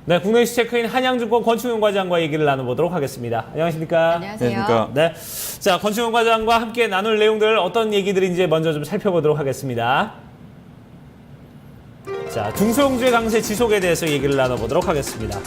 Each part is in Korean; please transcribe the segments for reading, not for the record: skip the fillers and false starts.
네, 국내 이슈 체크인 한양증권 권충현 과장과 얘기를 나눠보도록 하겠습니다. 안녕하십니까? 안녕하세요. 네, 자, 권충현 과장과 함께 나눌 내용들 어떤 얘기들인지 먼저 좀 살펴보도록 하겠습니다. 자, 중소형주의 강세 지속에 대해서 얘기를 나눠보도록 하겠습니다.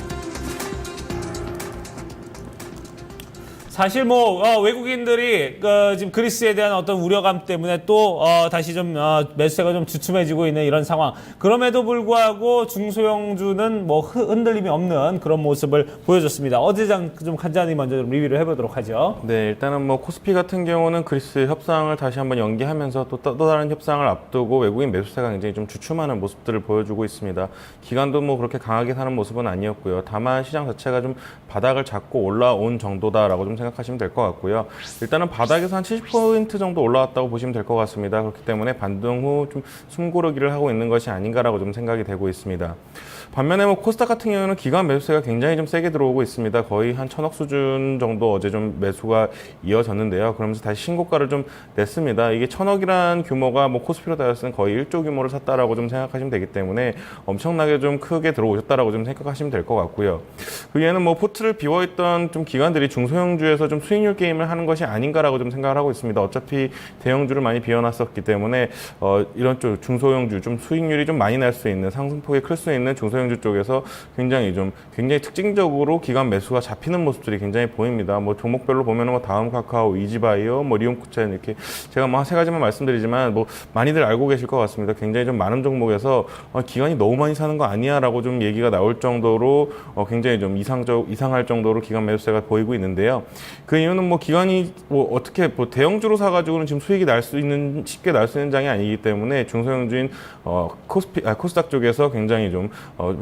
사실 외국인들이 지금 그리스에 대한 어떤 우려감 때문에 또 다시 좀 매수세가 좀 주춤해지고 있는 이런 상황. 그럼에도 불구하고 중소형주는 흔들림이 없는 그런 모습을 보여줬습니다. 어제장 좀 간단히 먼저 좀 리뷰를 해보도록 하죠. 네, 일단은 코스피 같은 경우는 그리스 협상을 다시 한번 연기하면서 또 다른 협상을 앞두고 외국인 매수세가 굉장히 좀 주춤하는 모습들을 보여주고 있습니다. 기관도 그렇게 강하게 사는 모습은 아니었고요. 다만 시장 자체가 좀 바닥을 잡고 올라온 정도다라고 좀 생각하시면 될 것 같고요. 일단은 바닥에서 한 70% 정도 올라왔다고 보시면 될 것 같습니다. 그렇기 때문에 반등 후 좀 숨고르기를 하고 있는 것이 아닌가라고 좀 생각이 되고 있습니다. 반면에 코스닥 같은 경우는 기관 매수세가 굉장히 좀 세게 들어오고 있습니다. 거의 한 1,000억 수준 정도 어제 좀 매수가 이어졌는데요. 그러면서 다시 신고가를 좀 냈습니다. 이게 1,000억이란 규모가 코스피로 따졌을 때 거의 1조 규모를 샀다라고 좀 생각하시면 되기 때문에 엄청나게 좀 크게 들어오셨다라고 좀 생각하시면 될 것 같고요. 그 외에는 포트를 비워있던 좀 기관들이 중소형주에서 좀 수익률 게임을 하는 것이 아닌가라고 좀 생각을 하고 있습니다. 어차피 대형주를 많이 비워놨었기 때문에 이런 쪽 중소형주 좀 수익률이 좀 많이 날 수 있는 상승폭이 클 수 있는 중소형주 쪽에서 굉장히 특징적으로 기관 매수가 잡히는 모습들이 굉장히 보입니다. 종목별로 보면은 다음 카카오, 이지바이오, 리온쿠첸 이렇게 제가 한 세 가지만 말씀드리지만 많이들 알고 계실 것 같습니다. 굉장히 좀 많은 종목에서 기관이 너무 많이 사는 거 아니야라고 좀 얘기가 나올 정도로 굉장히 좀 이상할 정도로 기관 매수세가 보이고 있는데요. 그 이유는 기관이 어떻게 대형주로 사가지고는 지금 수익이 쉽게 날 수 있는 장이 아니기 때문에 중소형주인 코스닥 쪽에서 굉장히 좀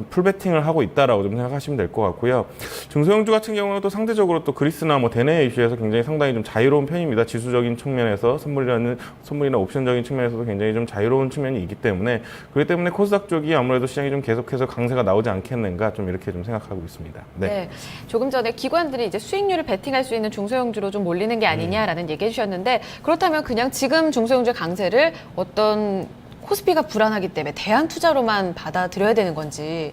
풀베팅을 하고 있다라고 좀 생각하시면 될 것 같고요. 중소형주 같은 경우는 또 상대적으로 또 그리스나 대내 이슈에서 굉장히 상당히 좀 자유로운 편입니다. 지수적인 측면에서 선물이나 옵션적인 측면에서도 굉장히 좀 자유로운 측면이 있기 때문에 그렇기 때문에 코스닥 쪽이 아무래도 시장이 좀 계속해서 강세가 나오지 않겠는가 좀 이렇게 좀 생각하고 있습니다. 네. 조금 전에 기관들이 이제 수익률을 베팅할 수 있는 중소형주로 좀 몰리는 게 아니냐라는 얘기해 주셨는데 그렇다면 그냥 지금 중소형주 강세를 어떤 코스피가 불안하기 때문에 대안 투자로만 받아들여야 되는 건지.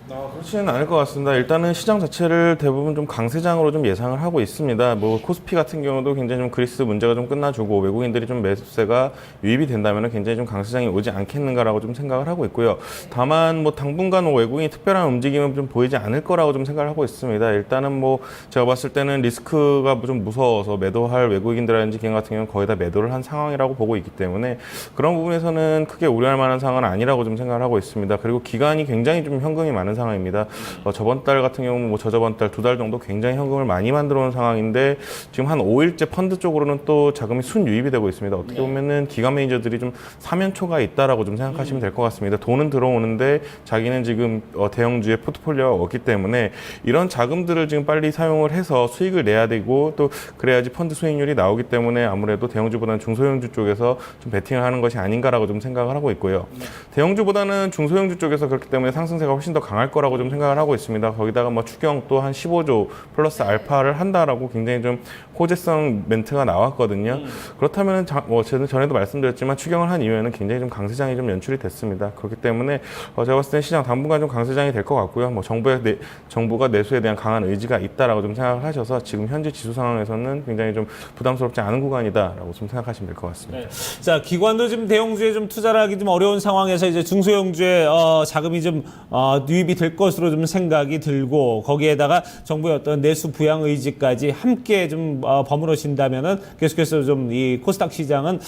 그렇지는 않을 것 같습니다. 일단은 시장 자체를 대부분 좀 강세장으로 좀 예상을 하고 있습니다. 코스피 같은 경우도 굉장히 좀 그리스 문제가 좀 끝나주고 외국인들이 좀 매수세가 유입이 된다면 굉장히 좀 강세장이 오지 않겠는가라고 좀 생각을 하고 있고요. 다만 당분간 외국인이 특별한 움직임은 좀 보이지 않을 거라고 좀 생각을 하고 있습니다. 일단은 제가 봤을 때는 리스크가 좀 무서워서 매도할 외국인들이라든지 기관 같은 경우는 거의 다 매도를 한 상황이라고 보고 있기 때문에 그런 부분에서는 크게 우려할 만한 상황은 아니라고 좀 생각을 하고 있습니다. 그리고 기관이 굉장히 좀 현금이 많은 상황입니다. 저번 달 같은 경우는 저저번 달 2달 정도 굉장히 현금을 많이 만들어 온 상황인데 지금 한 5일째 펀드 쪽으로는 또 자금이 순유입이 되고 있습니다. 어떻게 보면은 기관 매니저들이 좀 사면초가 있다라고 좀 생각하시면 될 것 같습니다. 돈은 들어오는데 자기는 지금 대형주의 포트폴리오가 없기 때문에 이런 자금들을 지금 빨리 사용을 해서 수익을 내야 되고 또 그래야지 펀드 수익률이 나오기 때문에 아무래도 대형주보다는 중소형주 쪽에서 좀 베팅을 하는 것이 아닌가라고 좀 생각을 하고 있고요. 대형주보다는 중소형주 쪽에서 그렇기 때문에 상승세가 훨씬 더 강할 거라고 좀 생각을 하고 있습니다. 거기다가 추경 또 한 15조 플러스 알파를 한다라고 굉장히 좀 호재성 멘트가 나왔거든요. 그렇다면 저는 전에도 말씀드렸지만 추경을 한 이후에는 굉장히 좀 강세장이 좀 연출이 됐습니다. 그렇기 때문에 제가 봤을 때 시장 당분간 좀 강세장이 될 것 같고요. 정부가 내수에 대한 강한 의지가 있다라고 좀 생각을 하셔서 지금 현재 지수 상황에서는 굉장히 좀 부담스럽지 않은 구간이다라고 좀 생각하시면 될 것 같습니다. 네. 자, 기관도 지금 대형주에 좀 투자를 하기 좀 어려운 상황에서 이제 중소형주에 자금이 좀 유입이 될 것으로 좀 생각이 들고 거기에다가 정부의 어떤 내수 부양 의지까지 함께 좀 버무러진다면은 계속해서 좀 이 코스닥 시장은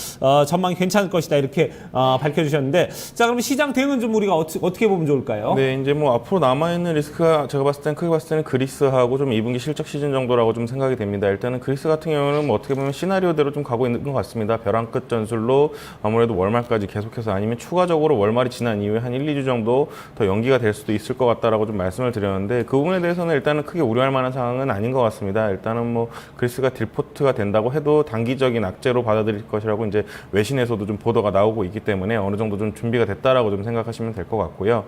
전망이 괜찮을 것이다 이렇게 밝혀주셨는데 자, 그러면 시장 대응은 좀 우리가 어떻게 보면 좋을까요? 네, 이제 앞으로 남아있는 리스크가 제가 크게 봤을 때는 그리스하고 좀 2분기 실적 시즌 정도라고 좀 생각이 됩니다. 일단은 그리스 같은 경우는 어떻게 보면 시나리오대로 좀 가고 있는 것 같습니다. 벼랑 끝 전술로 아무래도 월말까지 계속해서 아니면 추가적으로 월말이 지난 이후에 한 1, 2주 정도 더 연기가 될 수도 있을 것 같다라고 좀 말씀을 드렸는데 그 부분에 대해서는 일단은 크게 우려할 만한 상황은 아닌 것 같습니다. 일단은 그리스가 딜포트가 된다고 해도 단기적인 악재로 받아들일 것이라고 이제 외신에서도 좀 보도가 나오고 있기 때문에 어느 정도 좀 준비가 됐다라고 좀 생각하시면 될 것 같고요.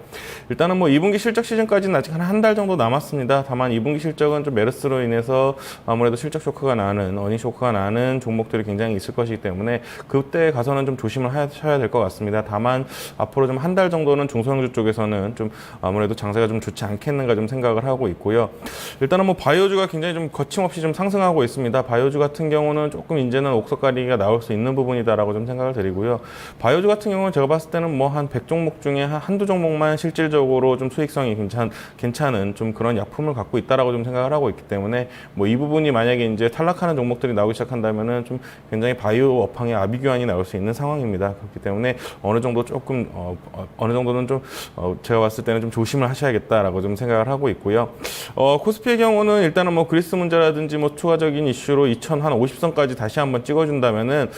일단은 2분기 실적 시즌까지는 아직 한 달 정도 남았습니다. 다만 2분기 실적은 좀 메르스로 인해서 아무래도 실적 쇼크가 나는 어닝 쇼크가 나는 종목들이 굉장히 있을 것이기 때문에 그때 가서는 좀 조심을 하셔야 될 것 같습니다. 다만 앞으로 좀 한 달 정도는 중소형주 쪽에서는 좀 아무래도 경우에도 장세가 좀 좋지 않겠는가 좀 생각을 하고 있고요. 일단은 뭐 바이오주가 굉장히 좀 거침없이 좀 상승하고 있습니다. 바이오주 같은 경우는 조금 이제는 옥석 가리기가 나올 수 있는 부분이다라고 좀 생각을 드리고요. 바이오주 같은 경우는 제가 봤을 때는 뭐 한 100종목 중에 한두 종목만 실질적으로 좀 수익성이 괜찮은 좀 그런 약품을 갖고 있다라고 좀 생각을 하고 있기 때문에 뭐 이 부분이 만약에 이제 탈락하는 종목들이 나오기 시작한다면은 좀 굉장히 바이오 업황의 아비규환이 나올 수 있는 상황입니다. 그렇기 때문에 어느 정도 조금 어느 정도는 좀 제가 봤을 때는 좀 조심을 하셔야겠다라고 좀 생각을 하고 있고요. 코스피의 경우는 일단은 뭐 그리스 문제라든지 뭐 추가적인 이슈로 2050선까지 다시 한번 찍어준다면은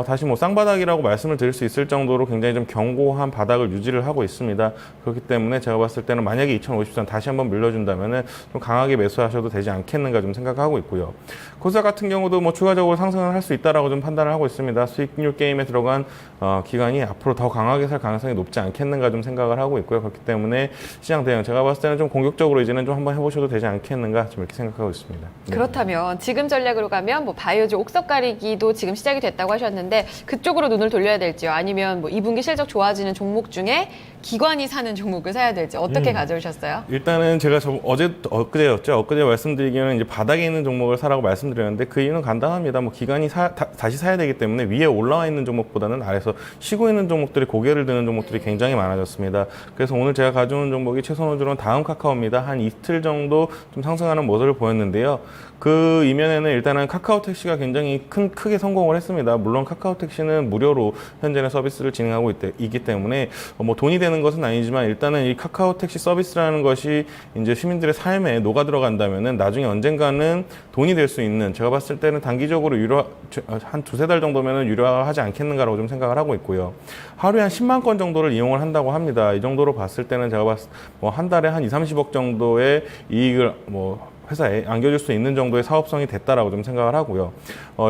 다시 뭐 쌍바닥이라고 말씀을 드릴 수 있을 정도로 굉장히 좀 견고한 바닥을 유지를 하고 있습니다. 그렇기 때문에 제가 봤을 때는 만약에 2050선 다시 한번 밀려준다면은 좀 강하게 매수하셔도 되지 않겠는가 좀 생각하고 있고요. 코스닥 같은 경우도 뭐 추가적으로 상승을 할 수 있다라고 좀 판단을 하고 있습니다. 수익률 게임에 들어간 기간이 앞으로 더 강하게 살 가능성이 높지 않겠는가 좀 생각을 하고 있고요. 그렇기 때문에 시장 대응 제가 봤을 때는 좀 공격적으로 이제는 좀 한번 해보셔도 되지 않겠는가 좀 이렇게 생각하고 있습니다. 네. 그렇다면 지금 전략으로 가면 뭐 바이오주 옥석 가리기도 지금 시작이 됐다고 하셨는데 그쪽으로 눈을 돌려야 될지요? 아니면 뭐 2분기 실적 좋아지는 종목 중에 기관이 사는 종목을 사야 될지 어떻게 가져오셨어요? 일단은 제가 엊그제 말씀드리기에는 이제 바닥에 있는 종목을 사라고 말씀드렸는데 그 이유는 간단합니다. 뭐 기관이 다시 사야 되기 때문에 위에 올라와 있는 종목보다는 아래에서 쉬고 있는 종목들이 고개를 드는 종목들이 굉장히 많아졌습니다. 그래서 오늘 제가 가져온 종목이 최선호주로는 다음 카카오입니다. 한 이틀 정도 좀 상승하는 모습을 보였는데요. 그 이면에는 일단은 카카오택시가 굉장히 크게 성공을 했습니다. 물론 카카오택시는 무료로 현재는 서비스를 진행하고 있기 때문에 뭐 돈이 되는 것은 아니지만 일단은 이 카카오택시 서비스라는 것이 이제 시민들의 삶에 녹아 들어간다면은 나중에 언젠가는 돈이 될 수 있는 제가 봤을 때는 단기적으로 한 두세 달 정도면은 유료화하지 않겠는가라고 좀 생각을 하고 있고요. 하루에 한 10만 건 정도를 이용을 한다고 합니다. 이 정도로 봤을 때는 제가 뭐 한 달에 한 2~30억 정도의 이익을 뭐 회사에 안겨줄 수 있는 정도의 사업성이 됐다라고 좀 생각을 하고요.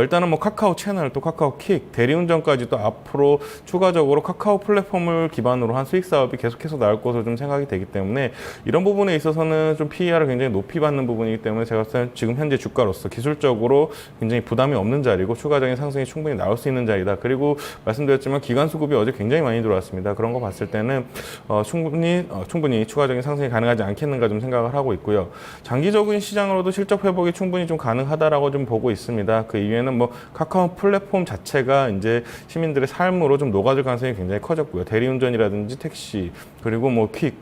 일단은 뭐 카카오 채널 또 카카오 킥 대리운전까지도 앞으로 추가적으로 카카오 플랫폼을 기반으로 한 수익 사업이 계속해서 나올 것으로 좀 생각이 되기 때문에 이런 부분에 있어서는 좀 PER을 굉장히 높이 받는 부분이기 때문에 제가 봤을 때는 지금 현재 주가로서 기술적으로 굉장히 부담이 없는 자리고 추가적인 상승이 충분히 나올 수 있는 자리다. 그리고 말씀드렸지만 기관 수급이 어제 굉장히 많이 들어왔습니다. 그런 거 봤을 때는 충분히 추가적인 상승이 가능하지 않겠는가 좀 생각을 하고 있고요. 장기적인 시장으로도 실적 회복이 충분히 좀 가능하다라고 좀 보고 있습니다. 그 이유에는 뭐 카카오 플랫폼 자체가 이제 시민들의 삶으로 좀 녹아들 가능성이 굉장히 커졌고요. 대리운전이라든지 택시 그리고 뭐 퀵,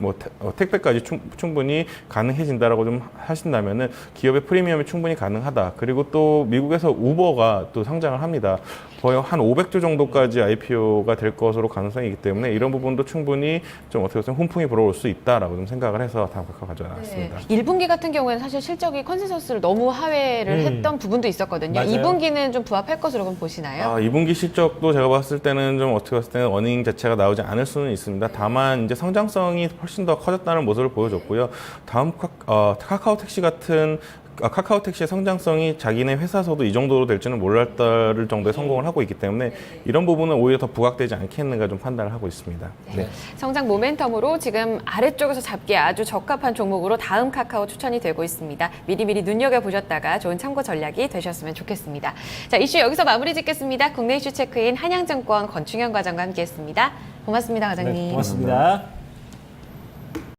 택배까지 충분히 가능해진다라고 좀 하신다면은 기업의 프리미엄이 충분히 가능하다. 그리고 또 미국에서 우버가 또 상장을 합니다. 거의 한 500조 정도까지 IPO가 될 것으로 가능성이 있기 때문에 이런 부분도 충분히 좀 어떻게 보면 훈풍이 불어올 수 있다라고 좀 생각을 해서 다음 카카오 가져왔습니다. 네. 1분기 같은 경우에는 사실 실적이 컨센서스를 너무 하회를 했던 부분도 있었거든요. 맞아요. 2분기는 좀 부합할 것으로 그럼 보시나요? 2분기 실적도 제가 봤을 때는 좀 어떻게 봤을 때는 어닝 자체가 나오지 않을 수는 있습니다. 다만 이제 성장성이 훨씬 더 커졌다는 모습을 보여줬고요. 다음 카카오택시 같은 카카오택시의 성장성이 자기네 회사에서도 이 정도로 될지는 몰랐을 정도의 성공을 하고 있기 때문에 이런 부분은 오히려 더 부각되지 않겠는가 좀 판단을 하고 있습니다. 네. 성장 모멘텀으로 지금 아래쪽에서 잡기에 아주 적합한 종목으로 다음 카카오 추천이 되고 있습니다. 미리미리 눈여겨보셨다가 좋은 참고 전략이 되셨으면 좋겠습니다. 자, 이슈 여기서 마무리 짓겠습니다. 국내 이슈 체크인 한양증권 권충현 과장과 함께했습니다. 고맙습니다, 과장님. 네, 고맙습니다.